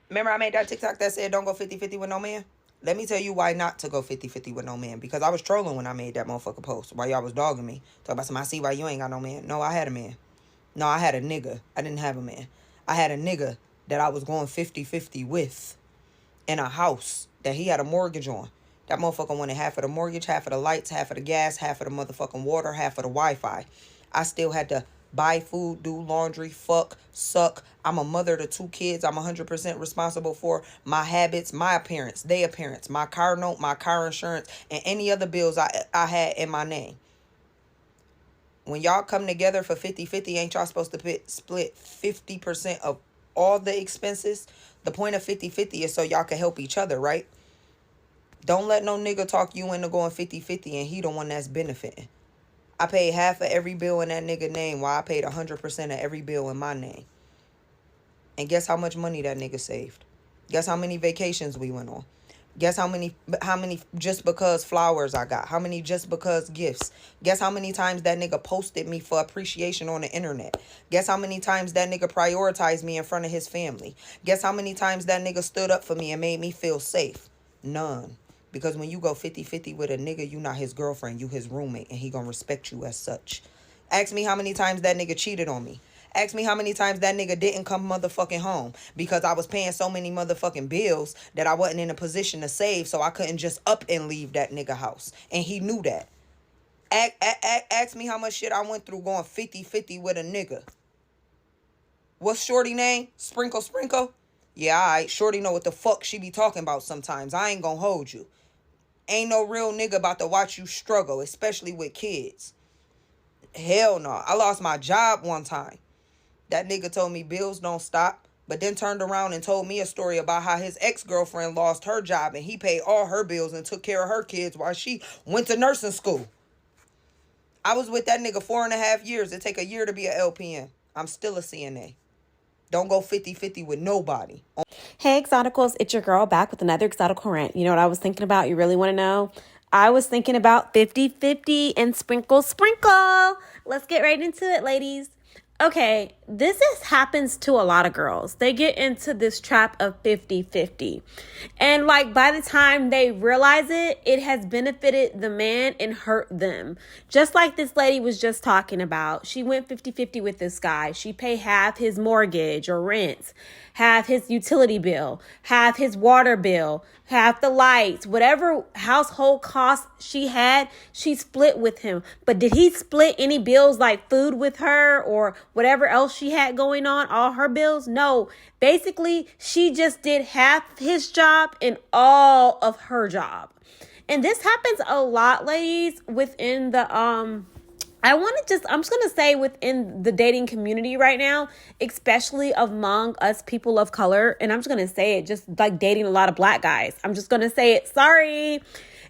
Remember I made that TikTok that said don't go 50-50 with no man? Let me tell you why not to go 50-50 with no man. Because I was trolling when I made that motherfucker post. While y'all was dogging me. Talk about some, I see why you ain't got no man. No, I had a man. No, I had a nigga. I didn't have a man. I had a nigga that I was going 50-50 with in a house that he had a mortgage on. That motherfucker wanted half of the mortgage, half of the lights, half of the gas, half of the motherfucking water, half of the Wi-Fi. I still had to buy food, do laundry, fuck, suck. I'm a mother to 2 kids. I'm 100% responsible for my habits, my appearance, their appearance, my car note, my car insurance, and any other bills I had in my name. When y'all come together for 50-50, ain't y'all supposed to split 50% of all the expenses? The point of 50-50 is so y'all can help each other, right? Don't let no nigga talk you into going 50-50 and he the one that's benefiting. I paid half of every bill in that nigga name while I paid 100% of every bill in my name. And guess how much money that nigga saved? Guess how many vacations we went on? Guess how many just because flowers I got? How many just because gifts? Guess how many times that nigga posted me for appreciation on the internet? Guess how many times that nigga prioritized me in front of his family? Guess how many times that nigga stood up for me and made me feel safe? None. Because when you go 50-50 with a nigga, you not his girlfriend, you his roommate, and he gonna respect you as such. Ask me how many times that nigga cheated on me. Ask me how many times that nigga didn't come motherfucking home because I was paying so many motherfucking bills that I wasn't in a position to save, so I couldn't just up and leave that nigga house. And he knew that. Ask me how much shit I went through going 50-50 with a nigga. What's Shorty name? Sprinkle? Yeah, alright. Shorty know what the fuck she be talking about sometimes. I ain't gonna hold you. Ain't no real nigga about to watch you struggle, especially with kids. Hell no. I lost my job one time. That nigga told me bills don't stop, but then turned around and told me a story about how his ex-girlfriend lost her job and he paid all her bills and took care of her kids while she went to nursing school. I was with that nigga 4.5 years. It take a year to be a LPN. I'm still a CNA. Don't go 50-50 with nobody. Hey, Exoticals, it's your girl back with another Exotical rant. You know what I was thinking about? You really want to know? I was thinking about 50-50 and sprinkle. Let's get right into it, ladies. Okay, happens to a lot of girls. They get into this trap of 50-50. And like by the time they realize it, it has benefited the man and hurt them. Just like this lady was just talking about. She went 50-50 with this guy. She paid half his mortgage or rent, half his utility bill, half his water bill, half the lights, whatever household costs she had, she split with him. But did he split any bills like food with her or whatever else she had going on, all her bills? No. Basically, she just did half his job and all of her job. And this happens a lot, ladies, within the I'm just going to say within the dating community right now, especially among us people of color. And I'm just going to say it, just like dating a lot of black guys. I'm just going to say it. Sorry.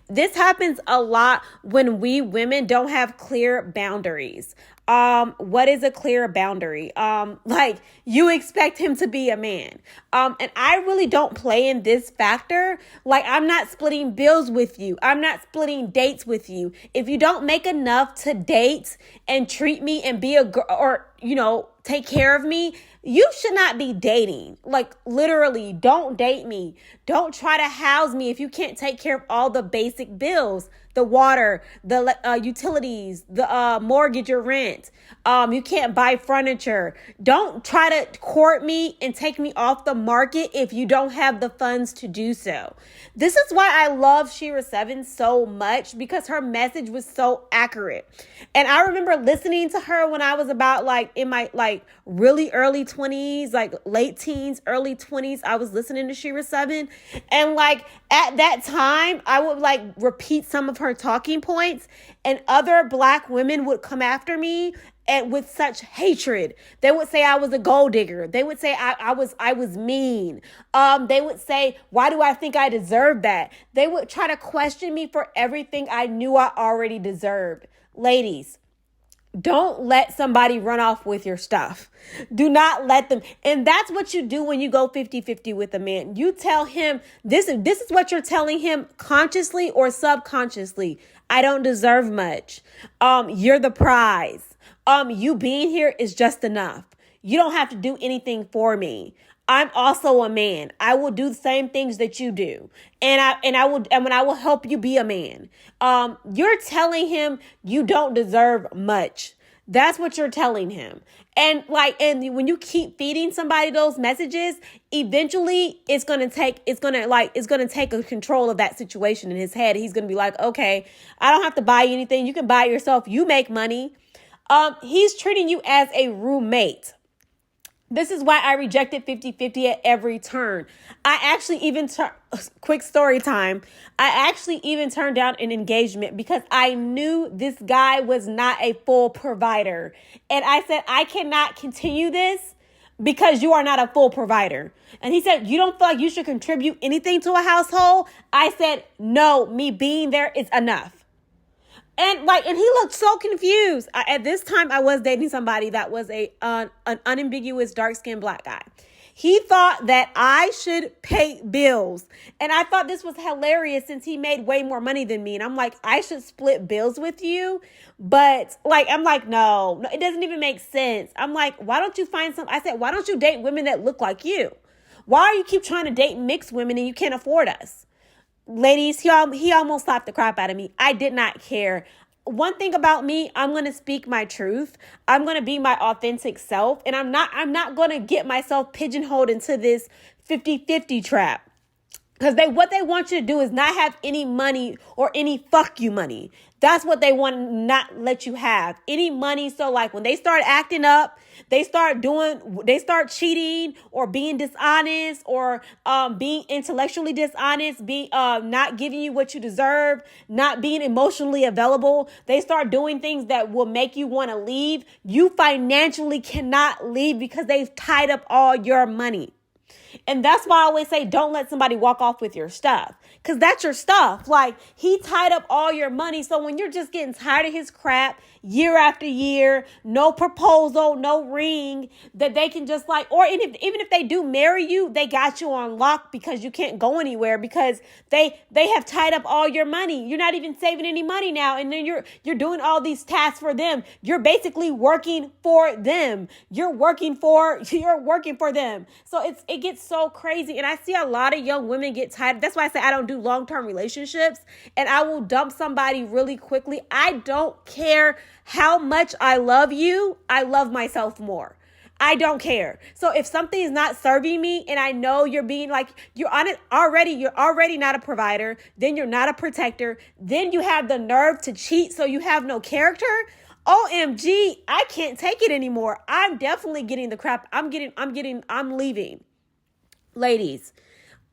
This happens a lot when we women don't have clear boundaries. What is a clear boundary? Like you expect him to be a man. And I really don't play in this factor. Like I'm not splitting bills with you. I'm not splitting dates with you. If you don't make enough to date and treat me and be a girl or, take care of me, you should not be dating. Like literally, don't date me. Don't try to house me if you can't take care of all the basic bills, the water, the utilities, the mortgage or rent. You can't buy furniture. Don't try to court me and take me off the market if you don't have the funds to do so. This is why I love Sheraseven so much, because her message was so accurate. And I remember listening to her when I was about like in my really early 20s, like late teens, early 20s. I was listening to Sheraseven, and like at that time I would like repeat some of her talking points, and other black women would come after me and with such hatred. They would say I was a gold digger. They would say I was mean. They would say, why do I think I deserve that? They would try to question me for everything I knew I already deserved. Ladies, don't let somebody run off with your stuff. Do not let them. And that's what you do when you go 50-50 with a man. You tell him, this is what you're telling him consciously or subconsciously. I don't deserve much. You're the prize. You being here is just enough. You don't have to do anything for me. I'm also a man. I will do the same things that you do. And I will help you be a man. You're telling him you don't deserve much. That's what you're telling him. And when you keep feeding somebody those messages, eventually it's gonna take a control of that situation in his head. He's gonna be like, okay, I don't have to buy you anything. You can buy it yourself. You make money. He's treating you as a roommate. This is why I rejected 50-50 at every turn. I actually even, quick story time. I actually even turned down an engagement because I knew this guy was not a full provider. And I said, I cannot continue this because you are not a full provider. And he said, you don't feel like you should contribute anything to a household? I said, no, me being there is enough. And he looked so confused. At this time, I was dating somebody that was an unambiguous dark-skinned black guy. He thought that I should pay bills. And I thought this was hilarious since he made way more money than me. And I'm like, I should split bills with you. But I'm like, no, it doesn't even make sense. I'm like, why don't you find I said, why don't you date women that look like you? Why do you keep trying to date mixed women and you can't afford us? Ladies, he almost slapped the crap out of me. I did not care. One thing about me, I'm going to speak my truth. I'm going to be my authentic self. And I'm not going to get myself pigeonholed into this 50-50 trap. Because what they want you to do is not have any money or any fuck you money. That's what they want to not let you have. Any money. So when they start acting up, they start cheating or being dishonest or being intellectually dishonest, not giving you what you deserve, not being emotionally available. They start doing things that will make you want to leave. You financially cannot leave because they've tied up all your money. And that's why I always say, don't let somebody walk off with your stuff. Because that's your stuff. He tied up all your money. So when you're just getting tired of his crap year after year, no proposal, no ring, that they can just even if they do marry you, they got you on lock because you can't go anywhere because they have tied up all your money. You're not even saving any money now. And then you're doing all these tasks for them. You're basically working for them. You're working for them. So it gets so crazy. And I see a lot of young women get tired. That's why I say I don't do long-term relationships and I will dump somebody really quickly. I don't care how much I love you. I love myself more. I don't care. So if something is not serving me and I know you're being you're on it already, you're already not a provider, then you're not a protector, then you have the nerve to cheat so you have no character. OMG, I can't take it anymore. I'm definitely getting the crap. I'm leaving. Ladies,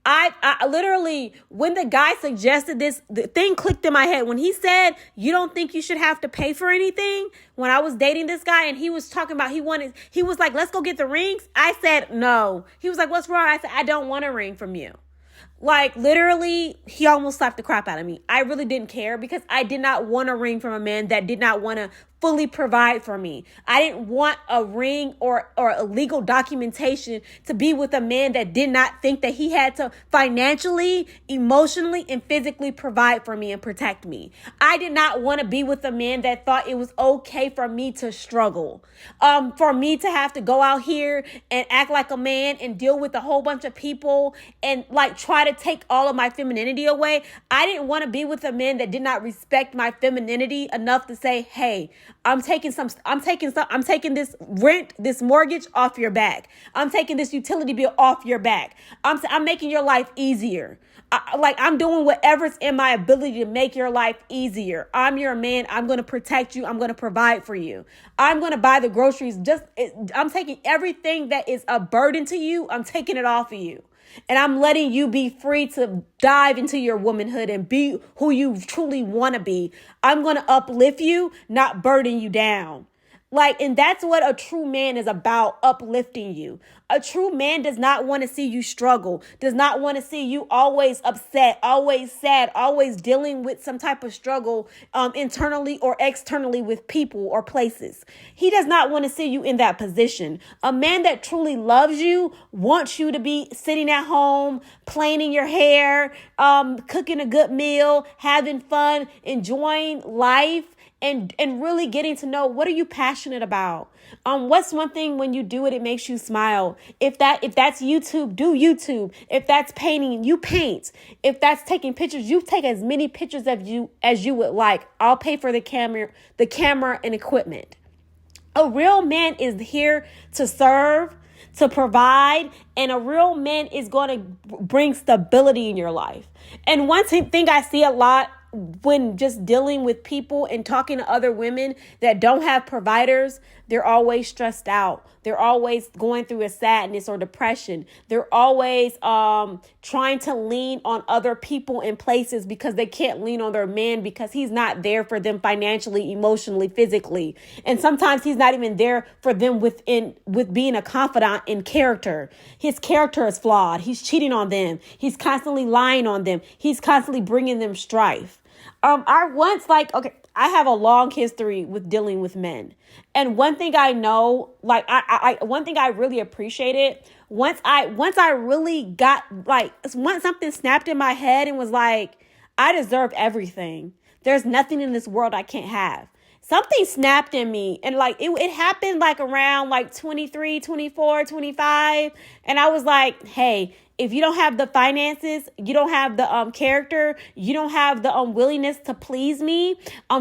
I literally, when the guy suggested this, the thing clicked in my head. When he said, you don't think you should have to pay for anything? When I was dating this guy and he was talking about, he was like, let's go get the rings. I said, no. He was like, what's wrong? I said, I don't want a ring from you. Literally, he almost slapped the crap out of me. I really didn't care because I did not want a ring from a man that did not want to fully provide for me. I didn't want a ring or a legal documentation to be with a man that did not think that he had to financially, emotionally, and physically provide for me and protect me. I did not want to be with a man that thought it was okay for me to struggle, for me to have to go out here and act like a man and deal with a whole bunch of people and try to take all of my femininity away. I didn't want to be with a man that did not respect my femininity enough to say, hey, I'm taking this rent, this mortgage off your back. I'm taking this utility bill off your back. I'm making your life easier. I'm doing whatever's in my ability to make your life easier. I'm your man. I'm going to protect you. I'm going to provide for you. I'm going to buy the groceries. I'm taking everything that is a burden to you. I'm taking it off of you. And I'm letting you be free to dive into your womanhood and be who you truly want to be. I'm going to uplift you, not burden you down. And that's what a true man is about, uplifting you. A true man does not want to see you struggle, does not want to see you always upset, always sad, always dealing with some type of struggle internally or externally with people or places. He does not want to see you in that position. A man that truly loves you wants you to be sitting at home, plaiting your hair, cooking a good meal, having fun, enjoying life, and really getting to know, what are you passionate about? What's one thing when you do it, it makes you smile? If that's YouTube, do YouTube. If that's painting, you paint. If that's taking pictures, you take as many pictures of you as you would like. I'll pay for the camera and equipment. A real man is here to serve, to provide, and a real man is going to bring stability in your life. And one thing I see a lot when just dealing with people and talking to other women that don't have providers, they're always stressed out. They're always going through a sadness or depression. They're always trying to lean on other people in places because they can't lean on their man because he's not there for them financially, emotionally, physically. And sometimes he's not even there for them with being a confidant in character. His character is flawed. He's cheating on them. He's constantly lying on them. He's constantly bringing them strife. I have a long history with dealing with men. And one thing I know, one thing I really appreciated, once I really got, once something snapped in my head and was like, I deserve everything. There's nothing in this world I can't have. Something snapped in me, and it happened around 23, 24, 25. And I was like, hey, if you don't have the finances, you don't have the character, you don't have the willingness to please me,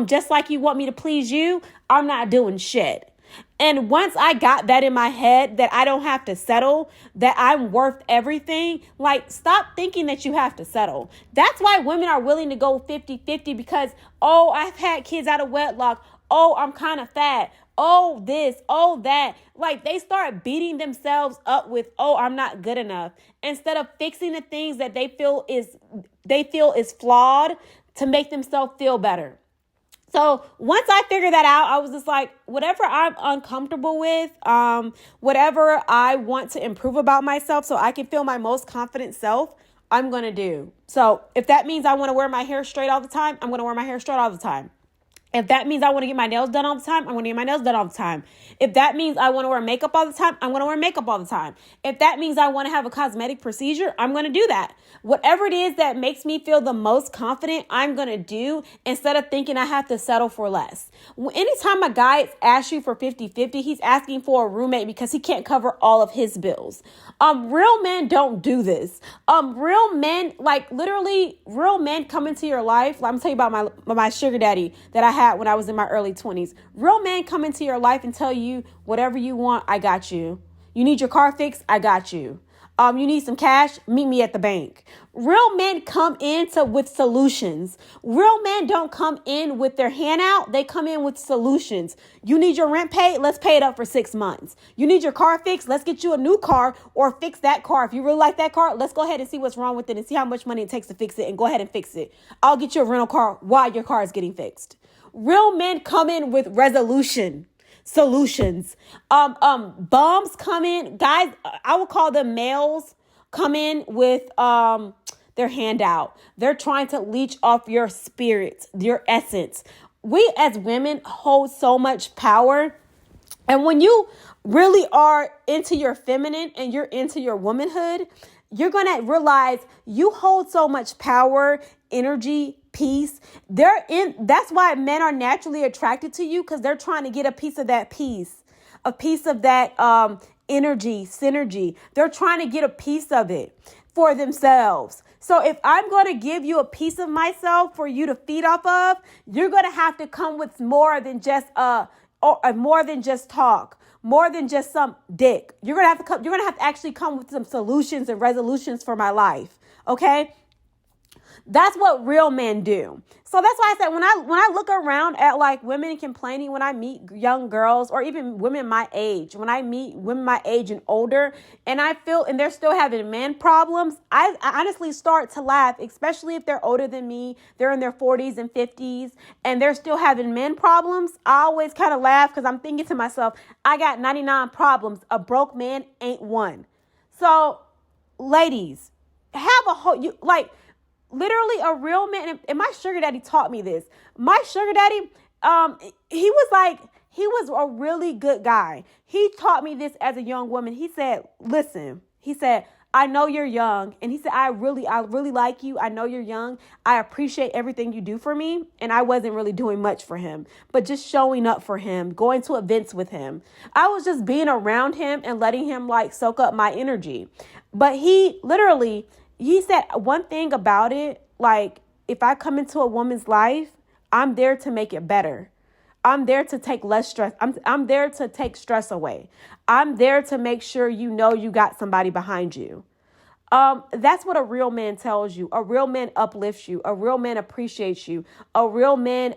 just like you want me to please you, I'm not doing shit. And once I got that in my head, that I don't have to settle, that I'm worth everything, stop thinking that you have to settle. That's why women are willing to go 50-50 because, oh, I've had kids out of wedlock. Oh, I'm kind of fat. Oh, this, oh, that. They start beating themselves up with, oh, I'm not good enough, instead of fixing the things that they feel is flawed to make themselves feel better. So once I figured that out, I was just like, whatever I'm uncomfortable with, whatever I want to improve about myself so I can feel my most confident self, I'm going to do. So if that means I want to wear my hair straight all the time, I'm going to wear my hair straight all the time. If that means I want to get my nails done all the time, I'm going to get my nails done all the time. If that means I want to wear makeup all the time, I'm going to wear makeup all the time. If that means I want to have a cosmetic procedure, I'm going to do that. Whatever it is that makes me feel the most confident, I'm going to do, instead of thinking I have to settle for less. Anytime a guy asks you for 50-50, he's asking for a roommate because he can't cover all of his bills. Real men don't do this. Real men, literally, real men come into your life. I'm telling you about my sugar daddy that I had when I was in my early 20s. Real men come into your life and tell you, whatever you want, I got you. You need your car fixed? I got you. You need some cash? Meet me at the bank. Real men come in with solutions. Real men don't come in with their hand out. They come in with solutions. You need your rent paid? Let's pay it up for 6 months. You need your car fixed? Let's get you a new car or fix that car. If you really like that car, let's go ahead and see what's wrong with it and see how much money it takes to fix it, and go ahead and fix it. I'll get you a rental car while your car is getting fixed. Real men come in with solutions. Bums come in, guys, I would call them males, come in with their hand out. They're trying to leech off your spirit, your essence. We as women hold so much power. And when you really are into your feminine and you're into your womanhood, you're going to realize you hold so much power, energy, peace. That's why men are naturally attracted to you, because they're trying to get a piece of that peace, a piece of that energy, synergy. They're trying to get a piece of it for themselves. So if I'm going to give you a piece of myself for you to feed off of, you're going to have to come with more than just more than just talk, more than just some dick. You're going to have to actually come with some solutions and resolutions for my life. Okay? That's what real men do. So that's why I said, when I look around at women complaining, when I meet young girls or even women my age, when I meet women my age and older, and they're still having man problems, I honestly start to laugh, especially if they're older than me, they're in their 40s and 50s, and they're still having men problems. I always kind of laugh because I'm thinking to myself, I got 99 problems. A broke man ain't one. So ladies, have a whole, literally a real man, and my sugar daddy taught me this. My sugar daddy, he was a really good guy. He taught me this as a young woman. He said, listen, I know you're young. And he said, I really like you. I know you're young. I appreciate everything you do for me. And I wasn't really doing much for him, but just showing up for him, going to events with him. I was just being around him and letting him like soak up my energy. But he said one thing about it, like, if I come into a woman's life, I'm there to make it better. I'm there to take less stress. I'm there to take stress away. I'm there to make sure you know you got somebody behind you. That's what a real man tells you. A real man uplifts you. A real man appreciates you. A real man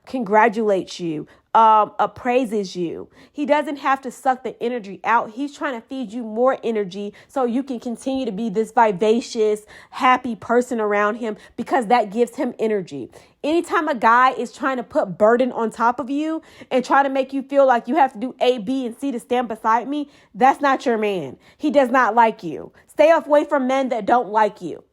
congratulates you, appraises you. He doesn't have to suck the energy out. He's trying to feed you more energy so you can continue to be this vivacious, happy person around him, because that gives him energy. Anytime a guy is trying to put burden on top of you and try to make you feel like you have to do A, B, and C to stand beside me, that's not your man. He does not like you. Stay away from men that don't like you.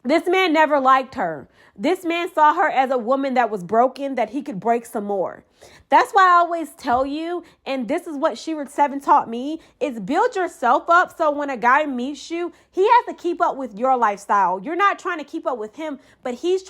This man never liked her. This man saw her as a woman that was broken, that he could break some more. That's why I always tell you, and this is what Sheraseven taught me, is build yourself up so when a guy meets you, he has to keep up with your lifestyle. You're not trying to keep up with him, but he's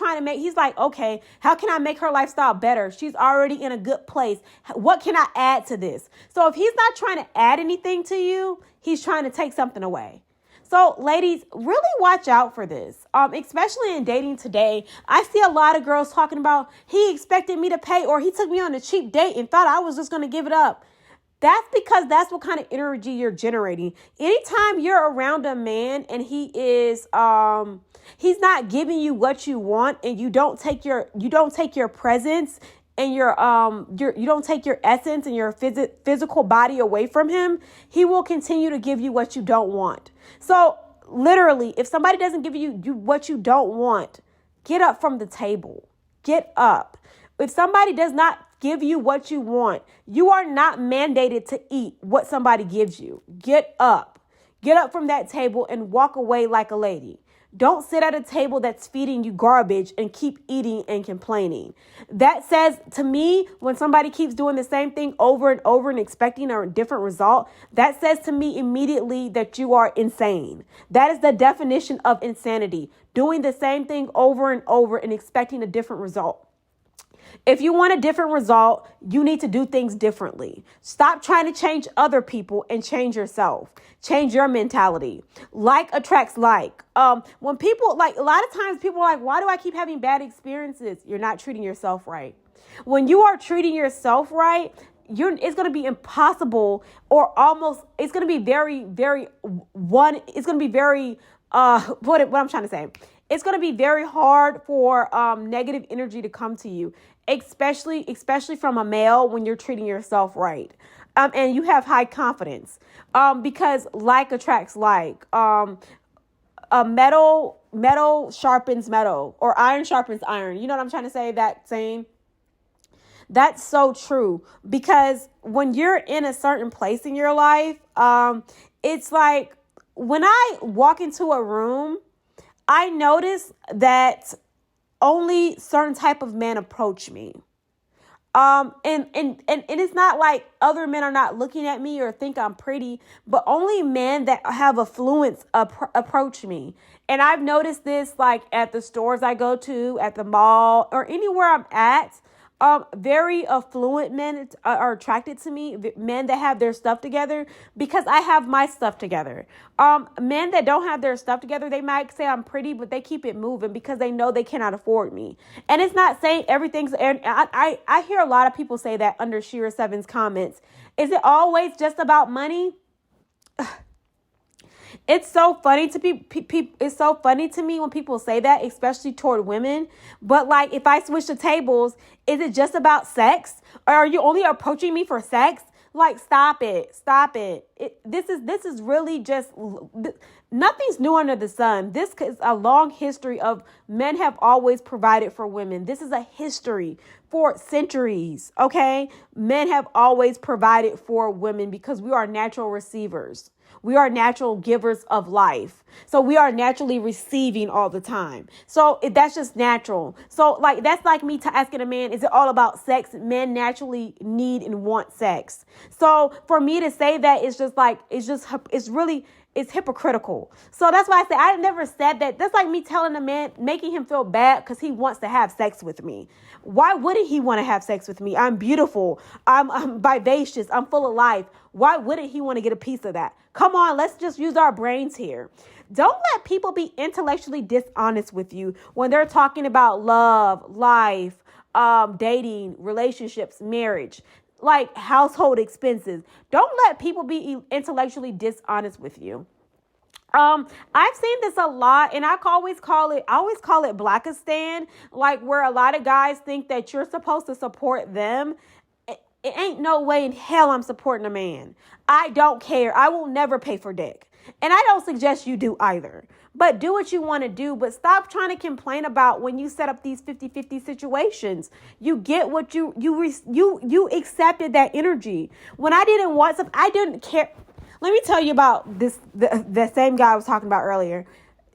like, okay, how can I make her lifestyle better? She's already in a good place. What can I add to this? So if he's not trying to add anything to you, he's trying to take something away. So ladies, really watch out for this, especially in dating today. I see a lot of girls talking about he expected me to pay, or he took me on a cheap date and thought I was just going to give it up. That's because that's what kind of energy you're generating. Anytime you're around a man and he's not giving you what you want, and you don't take your presence and you don't take your essence and your physical body away from him, he will continue to give you what you don't want. So literally, if somebody doesn't give you what you don't want, get up from the table. Get up. If somebody does not give you what you want, you are not mandated to eat what somebody gives you. Get up. Get up from that table and walk away like a lady. Don't sit at a table that's feeding you garbage and keep eating and complaining. That says to me, when somebody keeps doing the same thing over and over and expecting a different result, that says to me immediately that you are insane. That is the definition of insanity. Doing the same thing over and over and expecting a different result. If you want a different result, you need to do things differently. Stop trying to change other people and change yourself. Change your mentality. Like attracts like. When people a lot of times people are like, why do I keep having bad experiences? You're not treating yourself right. When you are treating yourself right, it's going to be impossible, or almost, it's going to be very, very it's going to be very, what I'm trying to say. It's going to be very hard for negative energy to come to you, especially from a male when you're treating yourself right. And you have high confidence because like attracts like. Metal sharpens metal, or iron sharpens iron. You know what I'm trying to say? That saying. That's so true, because when you're in a certain place in your life, it's like when I walk into a room, I notice that only certain type of men approach me. And it's not like other men are not looking at me or think I'm pretty, but only men that have affluence approach me. And I've noticed this like at the stores I go to, at the mall, or anywhere I'm at. Very affluent men are attracted to me, men that have their stuff together, because I have my stuff together. Men that don't have their stuff together, they might say I'm pretty, but they keep it moving because they know they cannot afford me. And it's not saying everything's, and I hear a lot of people say that under Sheraseven's comments. Is it always just about money? It's so funny to it's so funny to me when people say that, especially toward women. But like, if I switch the tables, is it just about sex? Or are you only approaching me for sex? Like, stop it. This is really just, nothing's new under the sun. This is a long history of men have always provided for women. This is a history for centuries. Okay. Men have always provided for women because we are natural receivers. We are natural givers of life. So we are naturally receiving all the time. So that's just natural. So like, that's like me to asking a man, is it all about sex? Men naturally need and want sex. So for me to say that, it's just like, it's is hypocritical. So that's why I say I never said that. That's like me telling a man, making him feel bad because he wants to have sex with me. Why wouldn't he want to have sex with me? I'm beautiful. I'm vivacious. I'm full of life. Why wouldn't he want to get a piece of that? Come on, let's just use our brains here. Don't let people be intellectually dishonest with you when they're talking about love, life, dating, relationships, marriage, like household expenses. Don't let people be intellectually dishonest with you. I've seen this a lot, and I always call it Blackistan, like where a lot of guys think that you're supposed to support them. It ain't no way in hell I'm supporting a man. I don't care. I will never pay for dick. And I don't suggest you do either. But do what you want to do. But stop trying to complain about when you set up these 50-50 situations. You get what you accepted that energy. When I didn't want something, I didn't care. Let me tell you about the same guy I was talking about earlier.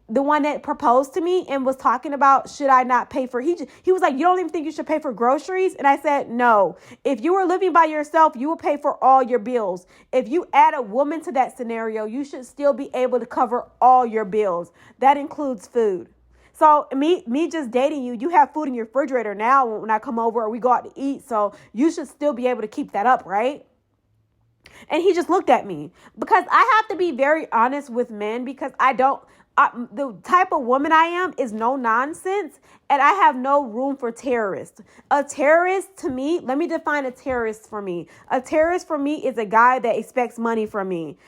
The one that proposed to me and was talking about, should I not pay for, he was like, you don't even think you should pay for groceries? And I said, no. If you were living by yourself, you will pay for all your bills. If you add a woman to that scenario, you should still be able to cover all your bills. That includes food. So me just dating you, you have food in your refrigerator now when I come over or we go out to eat. So you should still be able to keep that up, right? And he just looked at me because I have to be very honest with men because the type of woman I am is no nonsense, and I have no room for terrorists. A terrorist to me, let me define a terrorist for me. A terrorist for me is a guy that expects money from me,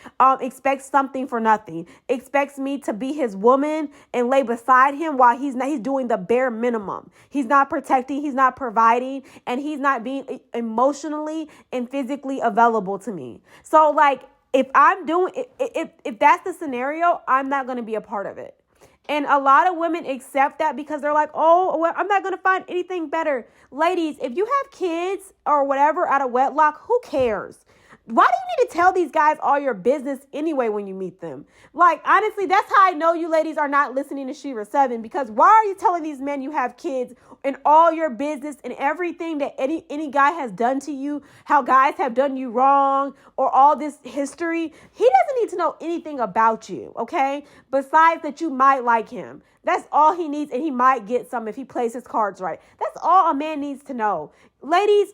expects something for nothing, expects me to be his woman and lay beside him while he's doing the bare minimum. He's not protecting, he's not providing, and he's not being emotionally and physically available to me. So like, if that's the scenario, I'm not going to be a part of it. And a lot of women accept that because they're like, oh, well, I'm not going to find anything better. Ladies, if you have kids or whatever out of wedlock, who cares? Why do you need to tell these guys all your business anyway when you meet them? Like, honestly, that's how I know you ladies are not listening to Sheraseven, because why are you telling these men you have kids and all your business and everything that any guy has done to you, how guys have done you wrong, or all this history? He doesn't need to know anything about you, okay? Besides that you might like him. That's all he needs, and he might get some if he plays his cards right. That's all a man needs to know. Ladies,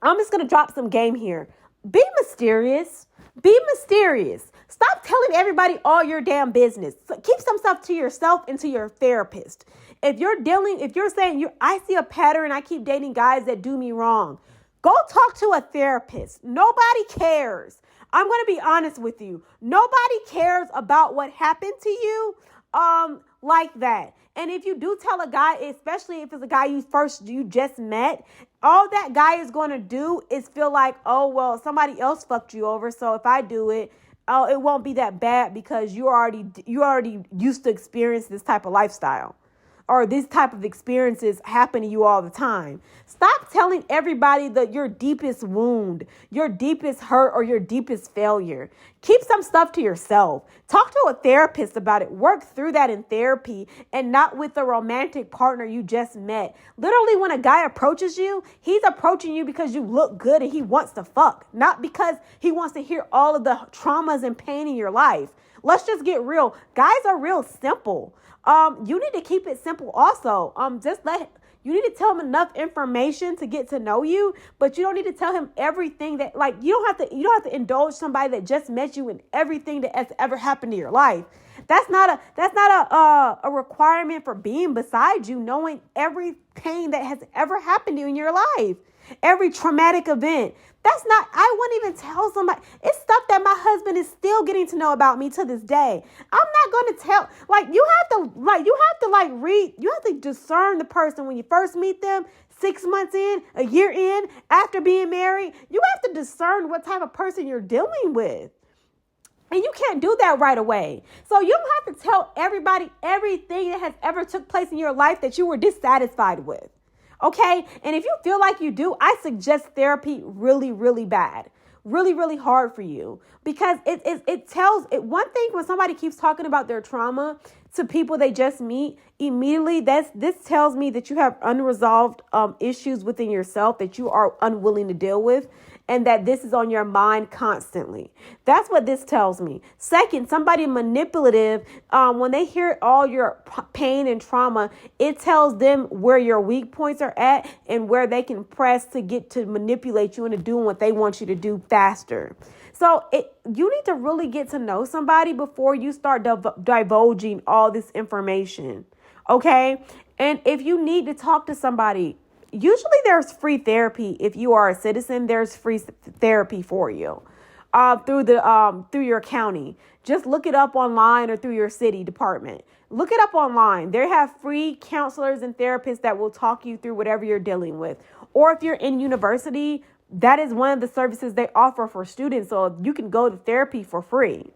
I'm just going to drop some game here. Be mysterious. Be mysterious. Stop telling everybody all your damn business. Keep some stuff to yourself and to your therapist. If you're saying I see a pattern, I keep dating guys that do me wrong, go talk to a therapist. Nobody cares. I'm going to be honest with you. Nobody cares about what happened to you like that. And if you do tell a guy, especially if it's a guy you just met, all that guy is going to do is feel like, oh, well, somebody else fucked you over. So if I do it, it won't be that bad because you already used to experience this type of lifestyle. Or these type of experiences happen to you all the time. Stop telling everybody that your deepest wound, your deepest hurt, or your deepest failure. Keep some stuff to yourself. Talk to a therapist about it. Work through that in therapy and not with a romantic partner you just met. Literally, when a guy approaches you, he's approaching you because you look good and he wants to fuck, not because he wants to hear all of the traumas and pain in your life. Let's just get real. Guys are real simple. You need to keep it simple also. You need to tell him enough information to get to know you, but you don't need to tell him everything that, like, you don't have to indulge somebody that just met you in everything that has ever happened to your life. That's not a requirement for being beside you, knowing every pain that has ever happened to you in your life, every traumatic event. I wouldn't even tell somebody. It's stuff that my husband is still getting to know about me to this day. I'm not going to tell, you have to discern the person when you first meet them, 6 months in, a year in, after being married. You have to discern what type of person you're dealing with. And you can't do that right away. So you don't have to tell everybody everything that has ever took place in your life that you were dissatisfied with. Okay. And if you feel like you do, I suggest therapy really, really bad, really, really hard for you, because it tells it one thing when somebody keeps talking about their trauma to people they just meet immediately. This tells me that you have unresolved issues within yourself that you are unwilling to deal with. and that this is on your mind constantly. That's what this tells me. Second, somebody manipulative, when they hear all your pain and trauma, it tells them where your weak points are at and where they can press to get to manipulate you into doing what they want you to do faster. So you need to really get to know somebody before you start divulging all this information. Okay? And if you need to talk to somebody, usually there's free therapy. If you are a citizen, there's free therapy for you through your county. Just look it up online or through your city department. Look it up online. They have free counselors and therapists that will talk you through whatever you're dealing with. Or if you're in university, that is one of the services they offer for students. So you can go to therapy for free.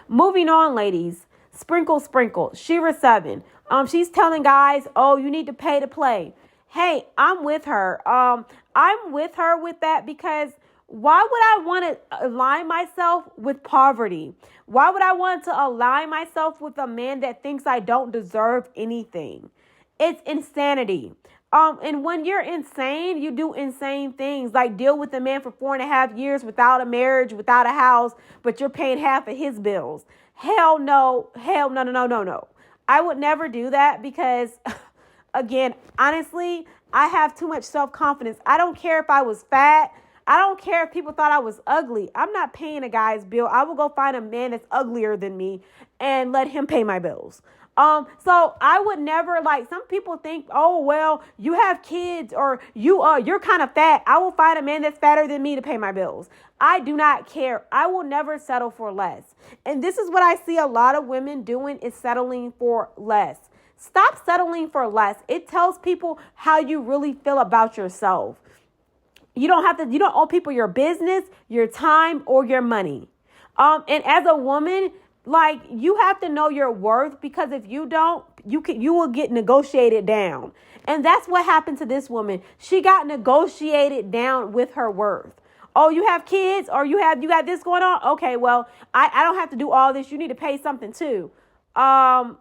Moving on, ladies. Sprinkle. Sheraseven. She's telling guys, oh, you need to pay to play. Hey, I'm with her. I'm with her with that because why would I want to align myself with poverty? Why would I want to align myself with a man that thinks I don't deserve anything? It's insanity. And when you're insane, you do insane things like deal with a man for 4.5 years without a marriage, without a house, but you're paying half of his bills. Hell no. I would never do that because, again, honestly, I have too much self-confidence. I don't care if I was fat. I don't care if people thought I was ugly. I'm not paying a guy's bill. I will go find a man that's uglier than me and let him pay my bills. So I would never, like, some people think, oh, well, you have kids or you're kind of fat. I will find a man that's fatter than me to pay my bills. I do not care. I will never settle for less. And this is what I see a lot of women doing is settling for less. Stop settling for less. It tells people how you really feel about yourself. You don't owe people your business, your time, or your money. And as a woman, like, you have to know your worth, because if you don't, you will get negotiated down. And that's what happened to this woman. She got negotiated down with her worth. Oh, you have kids, or you got this going on? Okay, well, I don't have to do all this. You need to pay something too. And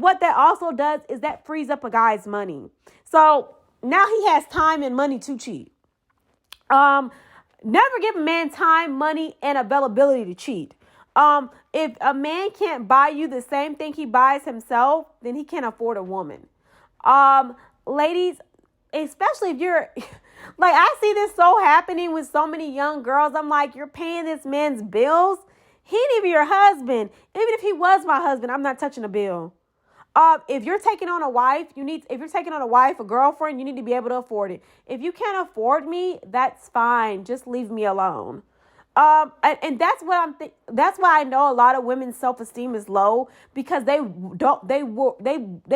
what that also does is that frees up a guy's money. So now he has time and money to cheat. Never give a man time, money, and availability to cheat. If a man can't buy you the same thing he buys himself, then he can't afford a woman. Ladies, especially if you're like, I see this so happening with so many young girls. I'm like, you're paying this man's bills. He ain't even your husband. Even if he was my husband, I'm not touching a bill. If you're taking on a wife, a girlfriend, you need to be able to afford it. If you can't afford me, that's fine. Just leave me alone. And that's what that's why I know a lot of women's self-esteem is low, because they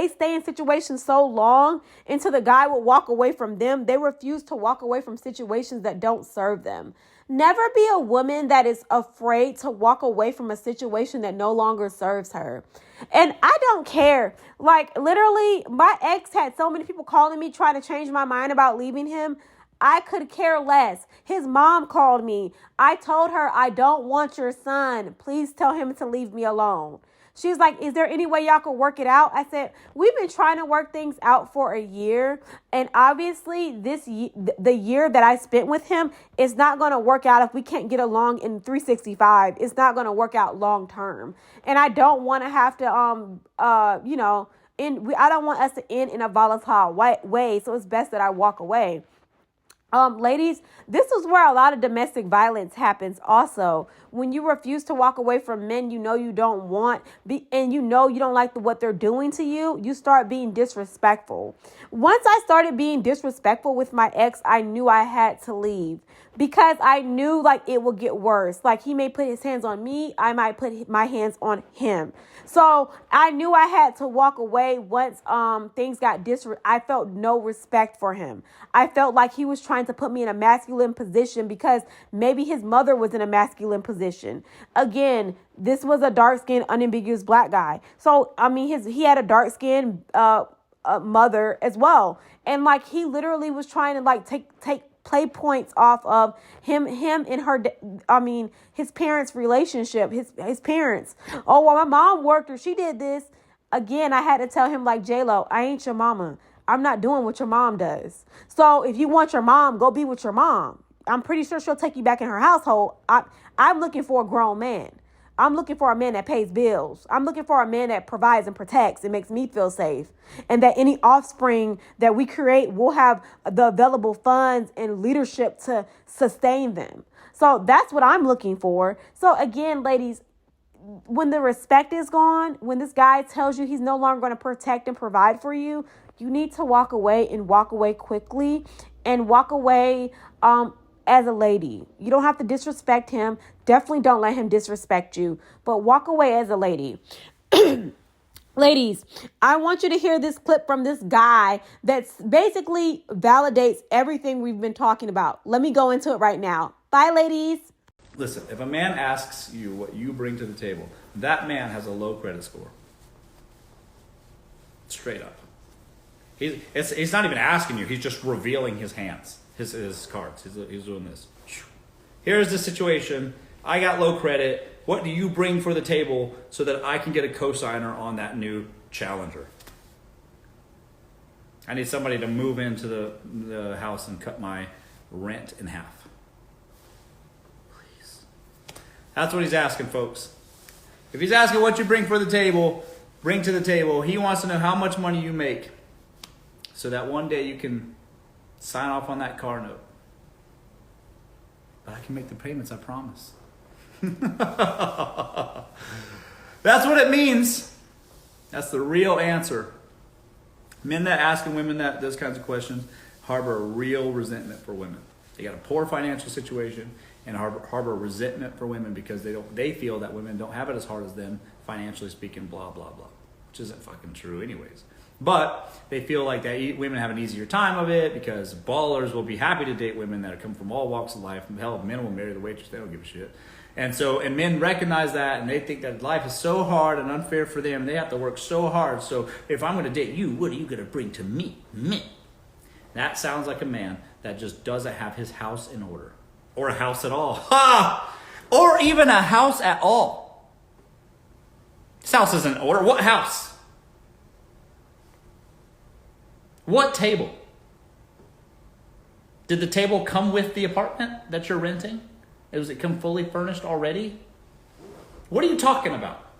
stay in situations so long until the guy will walk away from them. They refuse to walk away from situations that don't serve them. Never be a woman that is afraid to walk away from a situation that no longer serves her. And I don't care. Like, literally, my ex had so many people calling me trying to change my mind about leaving him. I could care less. His mom called me. I told her, I don't want your son. Please tell him to leave me alone. She was like, is there any way y'all could work it out? I said, we've been trying to work things out for a year. And obviously the year that I spent with him is not going to work out if we can't get along in 365. It's not going to work out long term. And I don't want to have to, I don't want us to end in a volatile way. So it's best that I walk away. Ladies, this is where a lot of domestic violence happens also. When you refuse to walk away from men you know you don't want, and you know you don't like what they're doing to you, you start being disrespectful. Once I started being disrespectful with my ex, I knew I had to leave, because I knew, like, it would get worse. Like, he may put his hands on me, I might put my hands on him. So I knew I had to walk away once things got I felt no respect for him. I felt like he was trying to put me in a masculine position because maybe his mother was in a masculine position. Again, this was a dark-skinned, unambiguous black guy. So, I mean, he had a dark-skinned mother as well. And, like, he literally was trying to, like, take play points off of him and her, his parents' relationship, his parents. Oh, well, my mom worked, or she did this. Again, I had to tell him, like, J-Lo, I ain't your mama. I'm not doing what your mom does. So if you want your mom, go be with your mom. I'm pretty sure she'll take you back in her household. I'm looking for a grown man. I'm looking for a man that pays bills. I'm looking for a man that provides and protects and makes me feel safe. And that any offspring that we create will have the available funds and leadership to sustain them. So that's what I'm looking for. So again, ladies, when the respect is gone, when this guy tells you he's no longer going to protect and provide for you, you need to walk away and walk away quickly and walk away as a lady. You don't have to disrespect him. Definitely don't let him disrespect you, but walk away as a lady. Ladies, I want you to hear this clip from this guy that basically validates everything we've been talking about. Let me go into it right now. Bye, ladies. Listen, if a man asks you what you bring to the table, that man has a low credit score. Straight up. He's not even asking you. He's just revealing his hands, his cards. He's doing this. Here's the situation. I got low credit. What do you bring for the table so that I can get a cosigner on that new challenger? I need somebody to move into the house and cut my rent in half. Please. That's what he's asking, folks. If he's asking what you bring for the table, bring to the table, he wants to know how much money you make so that one day you can sign off on that car note. But I can make the payments, I promise. That's what it means. That's the real answer. Men that ask women those kinds of questions harbor a real resentment for women. They got a poor financial situation and harbor resentment for women because they feel that women don't have it as hard as them, financially speaking, blah, blah, blah. Which isn't fucking true anyways. But they feel like that women have an easier time of it because ballers will be happy to date women that come from all walks of life. Hell, men will marry the waitress. They don't give a shit. And men recognize that and they think that life is so hard and unfair for them. They have to work so hard. So if I'm going to date you, what are you going to bring to me? Me. That sounds like a man that just doesn't have his house in order. Or a house at all. Ha! Or even a house at all. This house isn't in order. What house? What table? Did the table come with the apartment that you're renting? Does it come fully furnished already? What are you talking about?